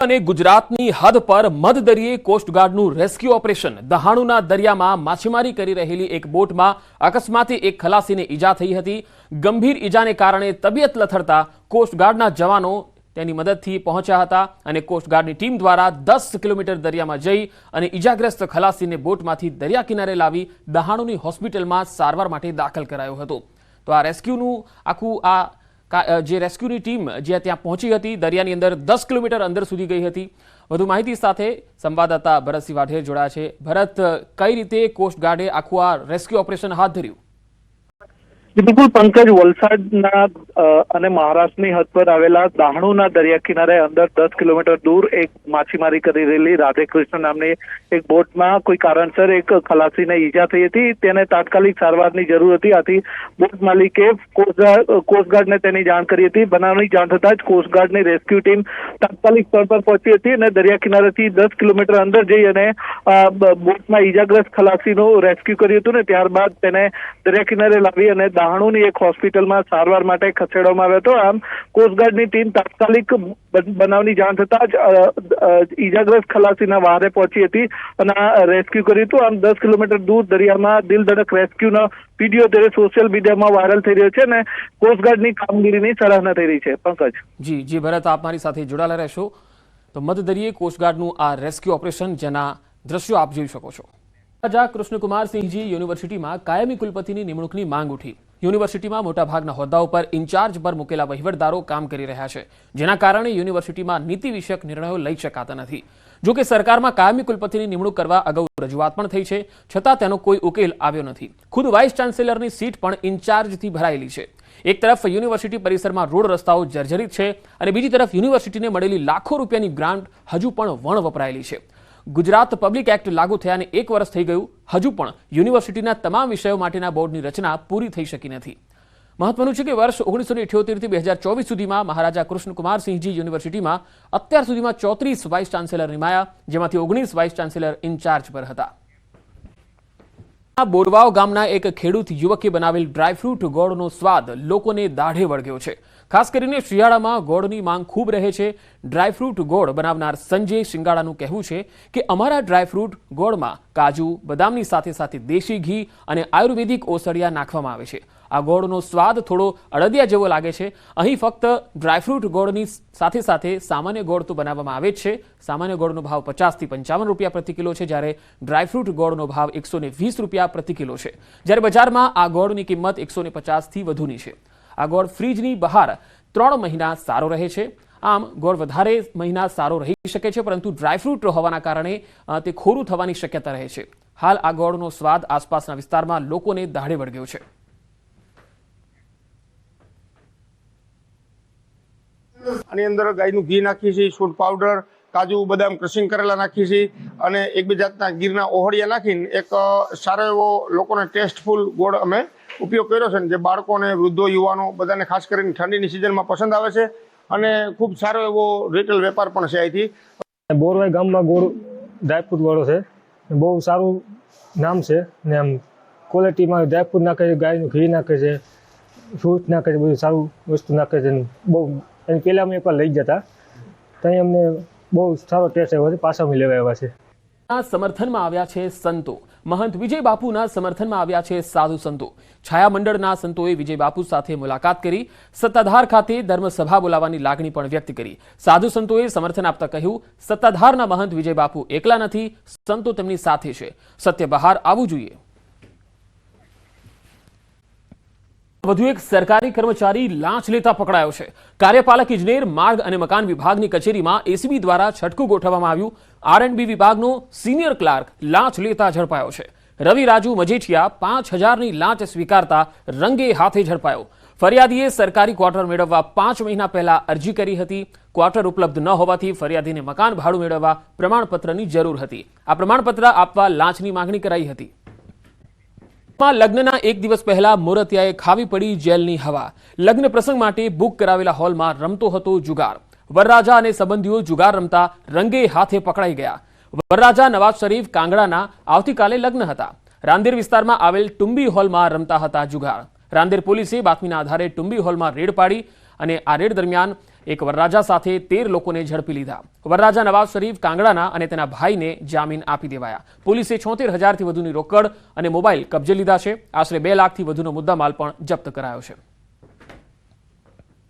અને ગુજરાતની હદ પર મધદરિયે કોસ્ટગાર્ડનું રેસ્ક્યુ ઓપરેશન। દહાણુના દરિયામાં માછીમારી કરી રહેલી એક બોટમાં અકસ્માતે એક ખલાસીને ઈજા થઈ હતી। ગંભીર ઈજાને કારણે તબિયત લથડતા કોસ્ટગાર્ડના જવાનો તેની મદદથી પહોંચ્યા હતા અને કોસ્ટગાર્ડની ટીમ દ્વારા 10 કિલોમીટર દરિયામાં જઈ અને ઈજાગ્રસ્ત ખલાસીને બોટમાંથી દરિયા કિનારે લાવી દહાણુની હોસ્પિટલમાં સારવાર માટે દાખલ કરાયો હતો। તો આ રેસ્ક્યુનું આખું જે રેસ્ક્યુની ટીમ જ્યાં ત્યાં પહોંચી હતી દરિયાની અંદર 10 કિલોમીટર અંદર સુધી ગઈ હતી। વધુ માહિતી સાથે સંવાદદાતા ભરતસિંહ વાઢેર જોડાયા છે। ભરત, કઈ રીતે કોસ્ટગાર્ડે આખું આ રેસ્ક્યુ ઓપરેશન હાથ ધર્યું? बिल्कुल पंकज, वलसाडना અને મહારાષ્ટ્રની હદ પર આવેલા દાહણુના દરિયા કિનારે અંદર 10 કિલોમીટર દૂર એક માછીમારી કરી રહેલી રાધેકૃષ્ણ નામની એક બોટમાં કોઈ કારણસર એક ખલાસીને ઈજા થઈ હતી। તેને તાત્કાલિક સારવારની જરૂર હતી। આથી બોટ માલિકે કોસ્ટગાર્ડને તેની જાણ કરી હતી। બનાવની જાણ થતાં જ કોસ્ટગાર્ડની રેસ્ક્યુ ટીમ તાત્કાલિક સ્થળ પર પહોંચી હતી અને દરિયા કિનારેથી 10 કિલોમીટર અંદર જઈ અને બોટમાં ઈજાગ્રસ્ત ખલાસીનું રેસ્ક્યુ કર્યું હતું ને ત્યારબાદ તેને દરિયા કિનારે લાવી અને દહાણુની એક હોસ્પિટલમાં સારવાર માટે ખસેડવામાં આવ્યો હતો। આમ કોસ્ટગાર્ડની ટીમ તાત્કાલિક બનાવની જાણ થતાં જ ઈજાગ્રસ્ત ખલાસીના વહારે પહોંચી હતી અને રેસ્ક્યુ કર્યું હતું। આમ 10 કિલોમીટર દૂર દરિયામાં દિલધડક રેસ્ક્યુનો વિડીયો અત્યારે સોશિયલ મીડિયામાં વાયરલ થઈ રહ્યો છે અને કોસ્ટગાર્ડની કામગીરીની સરાહના થઈ રહી છે। પંકજ જી ભરત, આપ મારી સાથે જોડાયેલા રહેશો। તો મધદરિયે કોસ્ટગાર્ડનું આ રેસ્ક્યુ ઓપરેશન જેના દ્રશ્યો આપ જોઈ શકો છો। રાજા કૃષ્ણકુમારસિંહજી યુનિવર્સિટીમાં કાયમી કુલપતિની નિમણૂકની માંગ ઉઠી। યુનિવર્સિટીમાં મોટાભાગના હોદ્દાઓ પર ઇન્ચાર્જ પર મૂકેલા વહીવટદારો કામ કરી રહ્યા છે, જેના કારણે યુનિવર્સિટીમાં નીતિ વિષયક નિર્ણયો લઈ શકાતા નથી। જો કે સરકારમાં કાયમી કુલપતિની નિમણૂક કરવા અગાઉ રજૂઆત પણ થઈ છે, છતાં તેનો કોઈ ઉકેલ આવ્યો નથી। ખુદ વાઇસ ચાન્સેલરની સીટ પણ ઇન્ચાર્જથી ભરાયેલી છે। એક તરફ યુનિવર્સિટી પરિસરમાં રોડ રસ્તાઓ જર્જરિત છે અને બીજી તરફ યુનિવર્સિટીને મળેલી લાખો રૂપિયાની ગ્રાન્ટ હજુ પણ વણ વપરાયેલી છે। ગુજરાત પબ્લિક એક્ટ લાગુ થયાને 1 વર્ષ થઈ ગયું, હજુ પણ યુનિવર્સિટીના તમામ વિષયો માટેના બોર્ડની રચના પૂરી થઈ શકી નથી। મહત્વનું છે કે વર્ષ 1978 થી 2024 સુધીમાં મહારાજા કૃષ્ણકુમારસિંહજી યુનિવર્સિટીમાં અત્યાર સુધીમાં 34 વાઇસ ચાન્સેલર નિમાયા, જેમાંથી 19 વાઇસ ચાન્સેલર ઇન્ચાર્જ પર હતા। બોરવાવ ગામના એક ખેડૂત યુવકે બનાવેલ ડ્રાયફ્રૂટ ગોળનો સ્વાદ લોકોને દાઢે વળગ્યો છે। ખાસ કરીને શિયાળામાં ગોળની માંગ ખૂબ રહે છે। ડ્રાયફ્રૂટ ગોળ બનાવનાર સંજય શિંગાળાનું કહેવું છે કે અમારા ડ્રાયફ્રૂટ ગોળમાં કાજુ, બદામની સાથે સાથે દેશી ઘી અને આયુર્વેદિક ઓસડિયા નાખવામાં આવે છે। આ ગોળનો સ્વાદ થોડો અડદિયા જેવો લાગે છે। અહીં ફક્ત ડ્રાયફ્રૂટ ગોળની સાથે સાથે સામાન્ય ગોળ તો બનાવવામાં આવે જ છે। સામાન્ય ગોળનો ભાવ 50 થી 55 રૂપિયા પ્રતિ કિલો છે, જ્યારે ડ્રાયફ્રૂટ ગોળનો ભાવ 120 રૂપિયા પ્રતિ કિલો છે, જ્યારે બજારમાં આ ગોળની કિંમત 150 થી વધુની છે। આ ગોળ ફ્રીજની બહાર 3 મહિના સારો રહે છે। આમ ગોળ વધારે મહિના સારો રહી શકે છે, પરંતુ ડ્રાયફ્રૂટ હોવાના કારણે તે ખોરું થવાની શક્યતા રહે છે। હાલ આ ગોળનો સ્વાદ આસપાસના વિસ્તારમાં લોકોને દાઢે વળગ્યો છે। આની અંદર ગાયનું ઘી નાખીએ છીએ, સૂંઠ પાવડર, કાજુ બદામ ક્રશિંગ કરેલા નાખીએ છીએ અને એક બે જાતના ગીરના ઓહળિયા નાખીને એક સારો એવો લોકોને ટેસ્ટફુલ ગોળ અમે ઉપયોગ કર્યો છે, જે બાળકોને, વૃદ્ધો, યુવાનો બધાને ખાસ કરીને ઠંડીની સિઝનમાં પસંદ આવે છે અને ખૂબ સારો એવો રિટેલ વેપાર પણ છે। અહીંથી બોરવાઈ ગામમાં ગોળ ડ્રાયફ્રૂટ વાળો છે, બહુ સારું નામ છે ને આમ ક્વોલિટીમાં ડ્રાયફ્રૂટ નાખે છે, ગાયનું ઘી નાખે છે, ફ્રૂટ નાખે છે, બધું સારું વસ્તુ નાખે છે। બહુ એની પહેલાં અમે એકવાર લઈ જતા ત્યાં અમને બહુ સારો ટેસ્ટ આવ્યો છે, પાછા અમે લેવા આવ્યા છે। સમર્થનમાં આવ્યા છે સંતો। મહંત વિજય બાપુના સમર્થનમાં આવ્યા છે સાધુ સંતો। છાયા મંડળના સંતોએ વિજય બાપુ સાથે મુલાકાત કરી। સત્તાધાર ખાતે ધર્મસભા બોલાવવાની લાગણી પણ વ્યક્ત કરી। સાધુ સંતોએ સમર્થન આપતા કહ્યું, સત્તાધારના મહંત વિજય બાપુ એકલા નથી, સંતો તેમની સાથે છે। સત્ય બહાર આવવું જોઈએ। વધુ એક સરકારી કર્મચારી લાંચ લેતા પકડાયો છે। કાર્યપાલક ઇજનેર માર્ગ અને મકાન વિભાગની કચેરીમાં એસીબી દ્વારા છટકું ગોઠવવામાં આવ્યું। R&B વિભાગનો સિનિયર ક્લાર્ક લાંચ લેતા ઝડપાયો છે। રવિ રાજુ મજેઠિયા 5000ની લાંચ સ્વીકારતા રંગે હાથે ઝડપાયો। ફરિયાદીએ સરકારી ક્વાર્ટર મેળવવા 5 મહિના પહેલા અરજી કરી હતી। ક્વાર્ટર ઉપલબ્ધ ન હોવાથી ફરિયાદીને મકાન ભાડું મેળવવા પ્રમાણપત્રની જરૂર હતી। આ પ્રમાણપત્ર આપવા લાંચની માંગણી કરાઈ હતી। લગ્નના 1 દિવસ પહેલા મોરતિયાએ ખાવી પડી જેલની હવા। લગ્ન પ્રસંગ માટે બુક કરાવેલા હોલમાં રમતો હતો જુગાર। વરરાજા અને સંબંધીઓ જુગાર રમતા રંગે હાથે પકડાઈ ગયા। વરરાજા નવાઝ શરીફ કાંગડાના આવતીકાલે લગ્ન હતા। રાંદેર વિસ્તારમાં આવેલ ટુંબી હોલમાં રમતા હતા જુગાર। રાંદેર પોલીસે બાતમીના આધારે ટુંબી હોલમાં રેડ પાડી અને આ રેડ દરમિયાન એક વરરાજા સાથે 13 લોકોને ઝડપી લીધા. વરરાજા નવાઝ શરીફ કાંગડાના અને તેના ભાઈને જામીન આપી દેવાયા. પોલીસે 76,000થી વધુની રોકડ અને મોબાઈલ કબજે લીધા છે. આશરે 2 લાખથી વધુનો મુદ્દામાલ પણ જપ્ત કરાયો છે.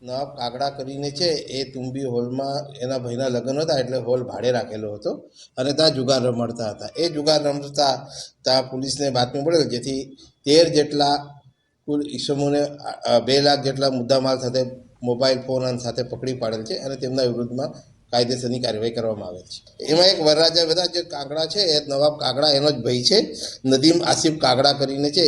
નવાબ કાગડા કરીને છે એ તુંબી હોલમાં એના ભાઈના લગ્ન હતા એટલે હોલ ભાડે રાખેલો હતો અને ત્યાં જુગાર રમતા હતા. એ જુગાર રમતા ત્યાં પોલીસને બાતમી મળેલ, જેથી 13 જેટલા કુલ ઈસમોને 2 લાખ જેટલા મુદ્દામાલ સાથે મોબાઈલ ફોન સાથે પકડી પાડેલ છે અને તેમના વિરુદ્ધમાં કાયદેસરની કાર્યવાહી કરવામાં આવેલ છે. એમાં એક વરરાજા બધા જે કાગડા છે એ નવાબ કાગડા એનો જ ભાઈ છે, નદીમ આસિફ કાગડા કરીને છે,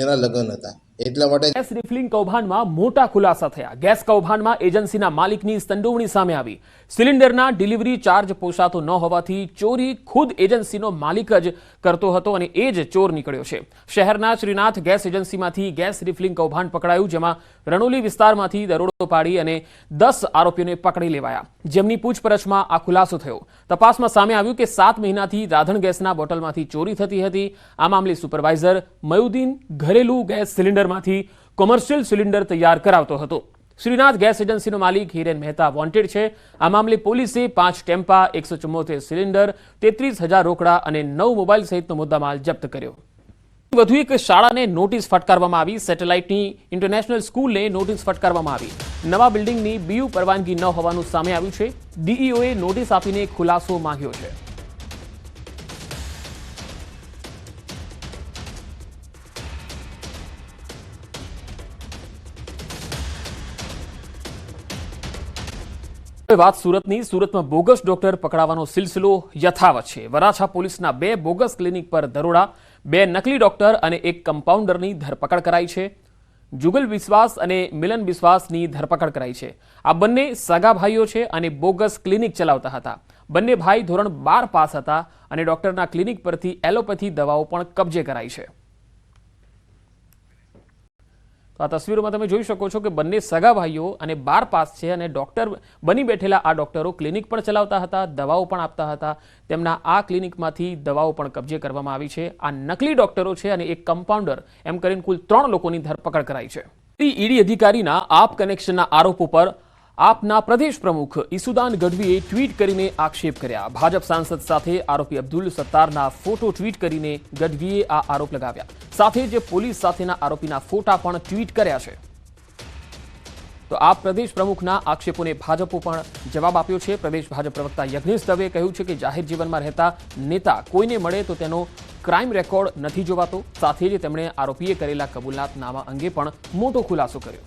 એના લગ્ન હતા. એટલા માટે ગેસ રિફિલિંગ કૌભાંડમાં મોટા ખુલાસા થયા. ગેસ કૌભાંડમાં એજન્સીના માલિકની સંડોવણી સામે આવી. સિલિન્ડરના ડિલિવરી ચાર્જ પોસાતો ન હોવાથી ચોરી ખુદ એજન્સીનો માલિક જ કરતો હતો અને એ જ ચોર નીકળ્યો છે. શહેરના શ્રીનાથ ગેસ એજન્સીમાંથી ગેસ રિફિલિંગ કૌભાંડ પકડાયું, જેમાં રણોલી વિસ્તારમાંથી દરોડો પાડી અને 10 આરોપીઓને પકડી લેવાયા, જેમની પૂછપરછમાં આ ખુલાસો થયો. તપાસમાં સામે આવ્યું કે 7 મહિનાથી રાધણ ગેસના બોટલમાંથી ચોરી થતી હતી. આ મામલે સુપરવાઇઝર મયુદ્દીન ઘરેલું ગેસ સિલિન્ડરમાંથી કોમર્શિયલ સિલિન્ડર તૈયાર કરાવતો હતો. શ્રીનાથ ગેસ એજન્સીનો માલિક હિરેન મહેતા વોન્ટેડ છે. આ મામલે પોલીસે 5 ટેમ્પા, 174 સિલિન્ડર, 33,000 રોકડા અને 9 મોબાઈલ સહિતનો મુદ્દામાલ જપ્ત કર્યો. વધુ એક શાળાને નોટિસ ફટકારવામાં આવી. સેટેલાઇટની ઇન્ટરનેશનલ સ્કૂલને નોટિસ ફટકારવામાં આવી. નવા બિલ્ડિંગની બીયુ પરવાનગી ન હોવાનું સામે આવ્યું છે. ડીઈઓએ નોટિસ આપીને ખુલાસો માંગ્યો છે. વાત સુરતની. સુરતમાં બોગસ ડોક્ટર પકડાવાનો સિલસિલો યથાવત છે. વરાછા પોલીસના 2 બોગસ ક્લિનિક પર દરોડા, 2 નકલી ડોક્ટર અને 1 કમ્પાઉન્ડરની ધરપકડ કરાઈ છે. જુગલ વિશ્વાસ અને મિલન વિશ્વાસની ધરપકડ કરાઈ છે. આ બંને સગા ભાઈઓ છે અને બોગસ ક્લિનિક ચલાવતા હતા. બંને ભાઈ ધોરણ 12 પાસ હતા અને ડોક્ટરના ક્લિનિક પરથી એલોપેથી દવાઓ પણ કબજે કરાઈ છે. તો આ તસવીરોમાં તમે જોઈ શકો છો કે બંને સગા ભાઈઓ અને 12 પાસ છે અને ડોક્ટર બની બેઠેલા આ ડોક્ટરો ક્લિનિક પણ ચલાવતા હતા, દવાઓ પણ આપતા હતા. તેમના આ ક્લિનિકમાંથી દવાઓ પણ કબજે કરવામાં આવી છે. આ નકલી ડોક્ટરો છે અને એક કમ્પાઉન્ડર, એમ કરીને કુલ 3 લોકોની ધરપકડ કરાઈ છે. ઈડી અધિકારીના આપ કનેક્શનના આરોપો પર આપના પ્રદેશ પ્રમુખ ઈસુદાન ગઢવીએ ટ્વીટ કરીને આક્ષેપ કર્યા. ભાજપ સાંસદ સાથે આરોપી અબ્દુલ સત્તારના ફોટો ટ્વીટ કરીને ગઢવીએ આ આરોપ લગાવ્યા. સાથે જ પોલીસ સાથેના આરોપીના ફોટા પણ ટ્વીટ કર્યા છે. તો આ પ્રદેશ પ્રમુખના આક્ષેપોને ભાજપે પણ જવાબ આપ્યો છે. પ્રદેશ ભાજપ પ્રવક્તા યજ્ઞેશ દવે કહ્યું છે કે જાહેર જીવનમાં રહેતા નેતા કોઈને મળે તો તેનો ક્રાઇમ રેકોર્ડ નથી જોવાતો. સાથે જ તેમણે આરોપીએ કરેલા કબૂલાતનામા અંગે પણ મોટો ખુલાસો કર્યો.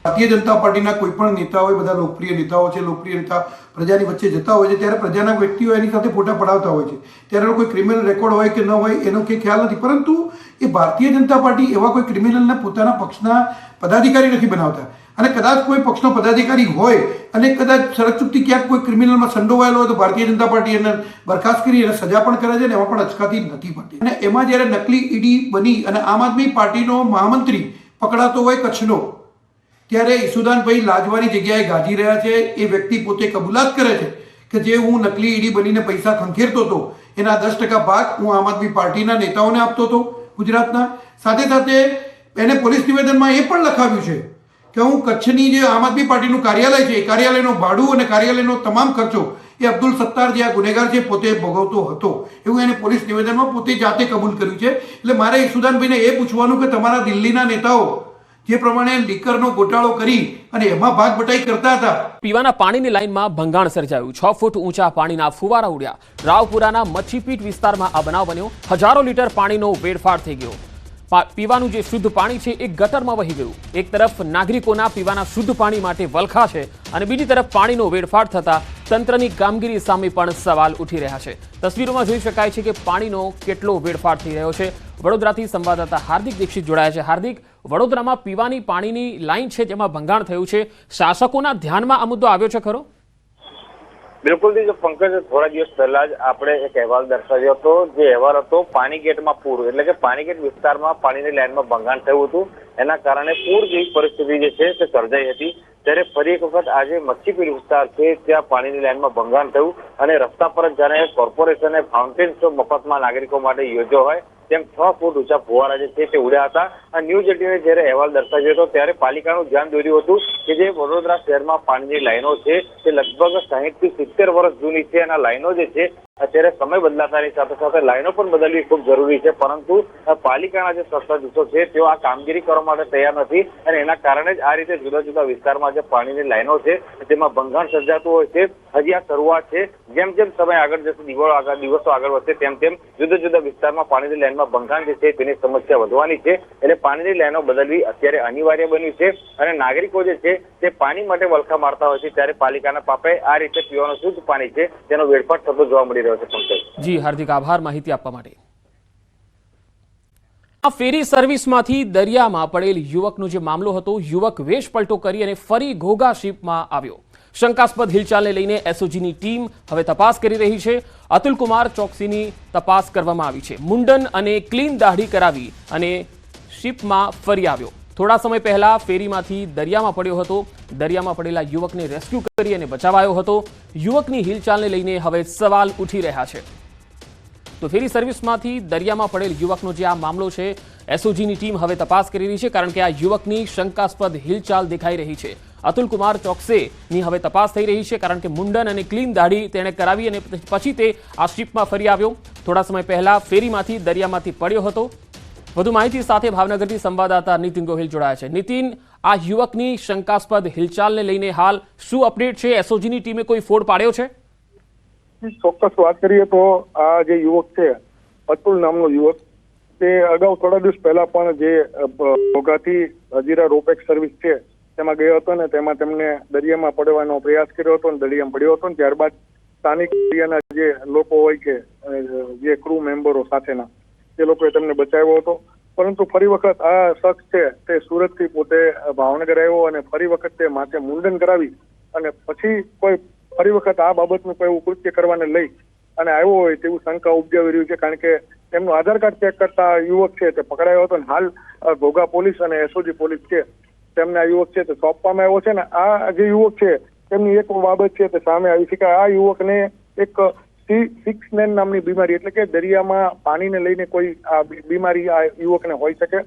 ભારતીય જનતા પાર્ટીના કોઈ પણ નેતાઓ, બધા લોકપ્રિય નેતાઓ છે, લોકપ્રિય નેતા પ્રજાની વચ્ચે જતા હોય છે ત્યારે પ્રજાના વ્યક્તિઓ એની સાથે ફોટા પડાવતા હોય છે. ત્યારે એનો કોઈ ક્રિમિનલ રેકોર્ડ હોય કે ન હોય એનો કંઈ ખ્યાલ નથી. પરંતુ એ ભારતીય જનતા પાર્ટી એવા કોઈ ક્રિમિનલને પોતાના પક્ષના પદાધિકારી નથી બનાવતા. અને કદાચ કોઈ પક્ષનો પદાધિકારી હોય અને કદાચ સરચૂકથી ક્યાંક કોઈ ક્રિમિનલમાં સંડોવાયેલો હોય તો ભારતીય જનતા પાર્ટી એને બરખાસ્ત કરી અને સજા પણ કરે છે અને એમાં પણ અચકાતી નથી પડતી. અને એમાં જ્યારે નકલી ઈડી બની અને આમ આદમી પાર્ટીનો મહામંત્રી પકડાતો હોય કચ્છનો, ત્યારે ઈસુદાનભાઈ લાજવાની જગ્યાએ ગાજી રહ્યા છે. એ વ્યક્તિ પોતે કબૂલાત કરે છે કે જે હું નકલી ઈડી બનીને પૈસા ખંખેરતો હતો એના 10% ભાગ હું આમ આદમી પાર્ટીના નેતાઓને આપતો હતો ગુજરાતના. સાથે સાથે એને પોલીસ નિવેદનમાં એ પણ લખાવ્યું છે કે હું કચ્છની જે આમ આદમી પાર્ટીનું કાર્યાલય છે એ કાર્યાલયનું ભાડું અને કાર્યાલયનો તમામ ખર્ચો એ અબ્દુલ સત્તાર જે આ ગુનેગાર છે પોતે ભોગવતો હતો, એવું એને પોલીસ નિવેદનમાં પોતે જાતે કબૂલ કર્યું છે. એટલે મારે ઈસુદાનભાઈને એ પૂછવાનું કે તમારા દિલ્હીના નેતાઓ જે પ્રમાણે લીકરનો ગોટાળો કરી અને એમાં ભાગ બટાઈ કરતા હતા. પીવાના પાણીની લાઇનમાં ભંગાણ સર્જાયું. 6 ફૂટ ઊંચા પાણીના ફુવારા ઉડ્યા. રાવપુરાના મચ્છીપીટ વિસ્તારમાં આ બનાવ બન્યો. હજારો લીટર પાણીનો વેડફાટ થઈ ગયો. પીવાનું જે શુદ્ધ પાણી છે એ ગટરમાં વહી ગયું. એક તરફ નાગરિકોના પીવાના શુદ્ધ પાણી માટે વલખા છે અને બીજી તરફ પાણીનો વેડફાટ થતા તંત્રની કામગીરી સામે પણ સવાલ ઉઠી રહ્યા છે. તસવીરોમાં જોઈ શકાય છે કે પાણીનો કેટલો વેડફાટ થઈ રહ્યો છે. વડોદરાથી સંવાદદાતા હાર્દિક દીક્ષિત જોડાયા છે. હાર્દિક, વડોદરામાં પીવાની પાણીની લાઈન છે જેમાં ભંગાણ થયું છે. શાસકોના ધ્યાનમાં આ મુદ્દો આવ્યો છે ખરો? બિલકુલ પંકજ, થોડા દિવસ પહેલા જ આપણે એક અહેવાલ દર્શાવ્યો હતો. જે અહેવાલ હતો પાણીગેટમાં પૂર, એટલે કે પાણીગેટ વિસ્તારમાં પાણીની લાઈનમાં ભંગાણ થયું હતું. એના કારણે પૂર જેવી પરિસ્થિતિ જે છે તે સર્જાઈ હતી. ત્યારે ફરી એક વખત આજે મચ્છીપીટ વિસ્તાર છે ત્યાં પાણીની લાઈનમાં ભંગાણ થયું અને રસ્તા પર જ જાણે કોર્પોરેશને ફાઉન્ટેન શો મફતમાં નાગરિકો માટે યોજ્યો હોય તેમ 6 ફૂટ ઊંચા ફુવારા જે છે તે ઉડ્યા હતા. આ ન્યૂઝ 18 જ્યારે અહેવાલ દર્શાવ્યો હતો ત્યારે પાલિકાનું ધ્યાન દોર્યું હતું કે જે વડોદરા શહેરમાં પાણીની લાઈનો છે તે લગભગ 60 થી 70 વર્ષ જૂની છે અને આ લાઈનો જે છે અત્યારે સમય બદલાતાની સાથે સાથે લાઈનો પણ બદલવી ખૂબ જરૂરી છે, પરંતુ પાલિકાના જે સત્તાધીશો છે તેઓ આ કામગીરી કરવા માટે તૈયાર નથી અને એના કારણે જ આ રીતે જુદા જુદા વિસ્તારમાં જે પાણીની લાઈનો છે તેમાં ભંગાણ સર્જાતું હોય છે. હજી આ શરૂઆત છે. જેમ જેમ સમય આગળ જશે, દિવસો આગળ વધશે તેમ તેમ જુદા જુદા વિસ્તારમાં પાણીની લાઈનમાં ભંગાણ જે છે તેની સમસ્યા વધવાની છે. એટલે પાણીની લાઈનો બદલવી અત્યારે અનિવાર્ય બન્યું છે અને નાગરિકો જે છે તે પાણી માટે વલખા મારતા હોય છે ત્યારે પાલિકાના પાપે આ રીતે પીવાનું શુદ્ધ પાણી છે તેનો વેડફાટ થતો જોવા મળી રહ્યો છે. જી હાર્દિક આભાર માહિતી આપવા માટે. આ ફેરી સર્વિસમાંથી દરિયામાં પડેલ યુવકનો જે મામલો હતો, યુવક વેશપલટો કરી અને ફરી ઘોઘા શિપમાં આવ્યો. શંકાસ્પદ હિલચાલને લઈને એસઓજીની ટીમ હવે તપાસ કરી રહી છે. અતુલ કુમાર ચોકસીની તપાસ કરવામાં આવી છે. મુંડન અને ક્લીન દાઢી કરાવી અને શિપમાં ફરી આવ્યો. થોડા સમય પહેલા ફેરીમાંથી દરિયામાં પડ્યો હતો. દરિયામાં પડેલા યુવકને રેસ્ક્યુ કરી અને બચાવાયો હતો. યુવકની હિલચાલને લઈને હવે સવાલ ઉઠી રહ્યા છે. તો ફેરી સર્વિસમાંથી દરિયામાં પડેલ યુવકનો જે આ મામલો છે, એસઓજીની ટીમ હવે તપાસ કરી રહી છે, કારણ કે આ યુવકની શંકાસ્પદ હિલચાલ દેખાઈ રહી છે. અતુલ કુમાર ચોકસેની હવે તપાસ થઈ રહી છે, કારણ કે મુંડન અને ક્લીન દાઢી તેણે કરાવી અને પછી તે આ શિપમાં ફરી આવ્યો. થોડા સમય પહેલા ફેરીમાંથી દરિયામાંથી પડ્યો હતો. વધુ માહિતી સાથે ભાવનગરથી સંવાદદાતા નીતિન ગોહિલ જોડાયા છે. નીતિન, આ યુવકની શંકાસ્પદ હિલચાલને લઈને હાલ શું અપડેટ છે? એસઓજીની ટીમે કોઈ ફોડ પાડ્યો છે? ચોક્કસ વાત કરીએ તો આ જે યુવક છે, અતુલ નામનો યુવક, તે અગાઉ થોડા દિવસ પહેલા પણ જે ઘોઘાથી હજીરા રોપેક્સ સર્વિસ છે તેમાં ગયો હતો ને તેમાં તેમને દરિયામાં પડવાનો પ્રયાસ કર્યો હતો અને દરિયામાં પડ્યો હતો. ત્યારબાદ સ્થાનિક એરિયાના જે લોકો હોય છે, જે ક્રૂ મેમ્બરો સાથેના, તે લોકોએ તેમને બચાવ્યો હતો. પરંતુ ફરી વખત આ શખ્સ છે તે સુરતથી પોતે ભાવનગર આવ્યો અને ફરી વખત તે માથે મુંડન કરાવી અને પછી કોઈ ફરી વખત આ બાબતનું કોઈ કૃત્ય કરવાને લઈ અને આવ્યો હોય તેવું શંકા ઉપજાવી રહ્યું છે, કારણ કે તેમનું આધાર કાર્ડ ચેક કરતા યુવક છે તે પકડાયો હતો અને હાલ ઘોઘા પોલીસ અને એસઓજી પોલીસ છે તેમને આ યુવક છે તે સોંપવામાં આવ્યો છે. ને આ જે યુવક છે તેમની એક બાબત છે તે સામે આવી છે કે આ યુવકને એક C6 નામની બીમારી, એટલે કે દરિયામાં પાણીને લઈને કોઈ આ બીમારી આ યુવકને હોઈ શકે.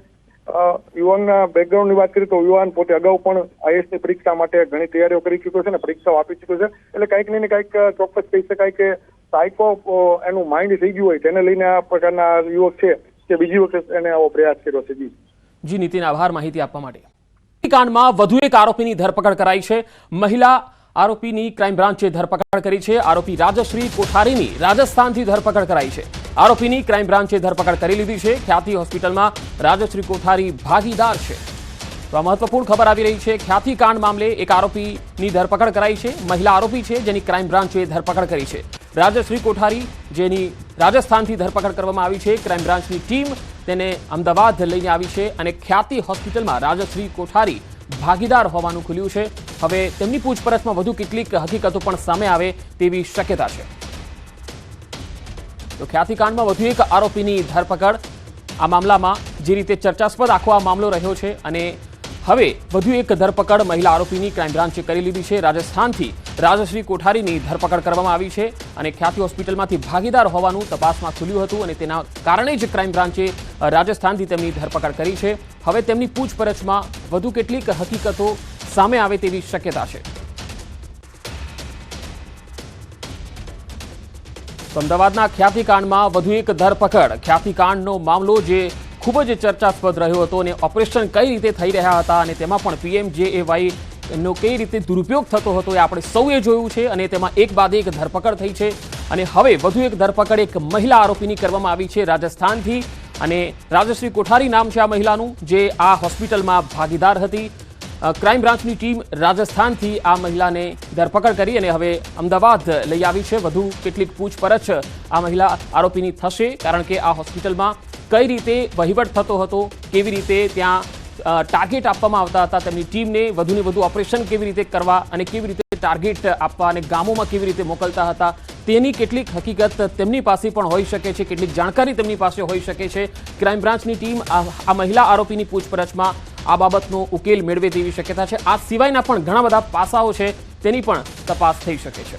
યુવાનના બેકગ્રાઉન્ડની વાત કરીએ તો યુવાન પોતે અગાઉ પણ આઈએસની પરીક્ષા માટે ઘણી તૈયારીઓ કરી ચૂક્યો છે અને પરીક્ષાઓ આપી ચૂક્યો છે. એટલે કંઈક ને કંઈક ચોક્કસ કહી શકાય કે સાયકો એનું માઇન્ડ થઈ ગયું હોય, તેને લઈને આ પ્રકારના યુવક છે કે બીજી વખત એને આવો પ્રયાસ કર્યો છે. જી નીતિન, આભાર માહિતી આપવા માટે. કાંડમાં વધુ એક આરોપીની ધરપકડ કરાઈ છે. મહિલા આરોપીની ક્રાઇમ બ્રાન્ચે ધરપકડ કરી છે. આરોપી રાજશ્રી કોઠારીની રાજસ્થાનથી ધરપકડ કરાઈ છે. આરોપીની ક્રાઇમ બ્રાન્ચે ધરપકડ કરી લીધી છે. ખ્યાતિ હોસ્પિટલમાં રાજશ્રી કોઠારી ભાગીદાર છે. તો આ મહત્વપૂર્ણ ખબર આવી રહી છે. ખ્યાતિ કાંડ મામલે એક આરોપીની ધરપકડ કરાઈ છે. મહિલા આરોપી છે જેની ક્રાઇમ બ્રાન્ચે ધરપકડ કરી છે. રાજશ્રી કોઠારી, જેની રાજસ્થાનથી ધરપકડ કરવામાં આવી છે. ક્રાઇમ બ્રાન્ચની ટીમ તેને અમદાવાદ લઈને આવી છે અને ખ્યાતિ હોસ્પિટલમાં રાજશ્રી કોઠારી ભાગીદાર હોવાનું ખુલ્યું છે. હવે તેમની પૂછપરછમાં વધુ કેટલીક હકીકતો પણ સામે આવે તેવી શક્યતા છે. તો ખ્યાતિકાંડમાં વધુ એક આરોપીની ધરપકડ. આ મામલામાં જે રીતે ચર્ચાસ્પદ આખો આ મામલો રહ્યો છે અને હવે વધુ એક ધરપકડ મહિલા આરોપીની ક્રાઇમ બ્રાન્ચે કરી લીધી છે. રાજસ્થાનથી રાજશ્રી કોઠારીની ધરપકડ કરવામાં આવી છે અને ખ્યાતિ હોસ્પિટલમાંથી ભાગીદાર હોવાનું તપાસમાં ખુલ્યું હતું અને તેના કારણે જ ક્રાઇમ બ્રાન્ચે રાજસ્થાનથી તેમની ધરપકડ કરી છે. હવે તેમની પૂછપરછમાં વધુ કેટલીક હકીકતો સામે આવે તેવી શક્યતા છે. અમદાવાદના ખ્યાતિકાંડમાં વધુ એક ધરપકડ. ખ્યાતિકાંડનો મામલો જે ખૂબ જ ચર્ચાસ્પદ રહ્યો હતો અને ઓપરેશન કઈ રીતે થઈ રહ્યા હતા અને તેમાં પણ PMJAY નો કઈ રીતે દુરુપયોગ થતો હતો એ આપણે સૌએ જોયું છે અને તેમાં એક બાદ એક ધરપકડ થઈ છે. અને હવે વધુ એક ધરપકડ એક મહિલા આરોપીની કરવામાં આવી છે રાજસ્થાનથી અને રાજશ્રી કોઠારી નામ છે આ મહિલાનું, જે આ હોસ્પિટલમાં ભાગીદાર હતી. ક્રાઇમ બ્રાન્ચની ટીમ રાજસ્થાનથી આ મહિલાને ધરપકડ કરી અને હવે અમદાવાદ લઈ આવી છે. વધુ કેટલીક પૂછપરછ આ મહિલા આરોપીની થશે, કારણ કે આ હોસ્પિટલમાં કઈ રીતે વહીવટ થતો હતો, કેવી રીતે ત્યાં ટાર્ગેટ આપવામાં આવતા હતા તેમની ટીમને, વધુને વધુ ઓપરેશન કેવી રીતે કરવા અને કેવી રીતે ટાર્ગેટ આપવા અને ગામોમાં કેવી રીતે મોકલતા હતા, તેની કેટલીક હકીકત તેમની પાસે પણ હોઈ શકે છે, કેટલીક જાણકારી તેમની પાસે હોઈ શકે છે. ક્રાઇમ બ્રાન્ચની ટીમ આ મહિલા આરોપીની પૂછપરછમાં આ બાબતનો ઉકેલ મેળવે તેવી શક્યતા છે. આ સિવાયના પણ ઘણા બધા પાસાઓ છે તેની પણ તપાસ થઈ શકે છે.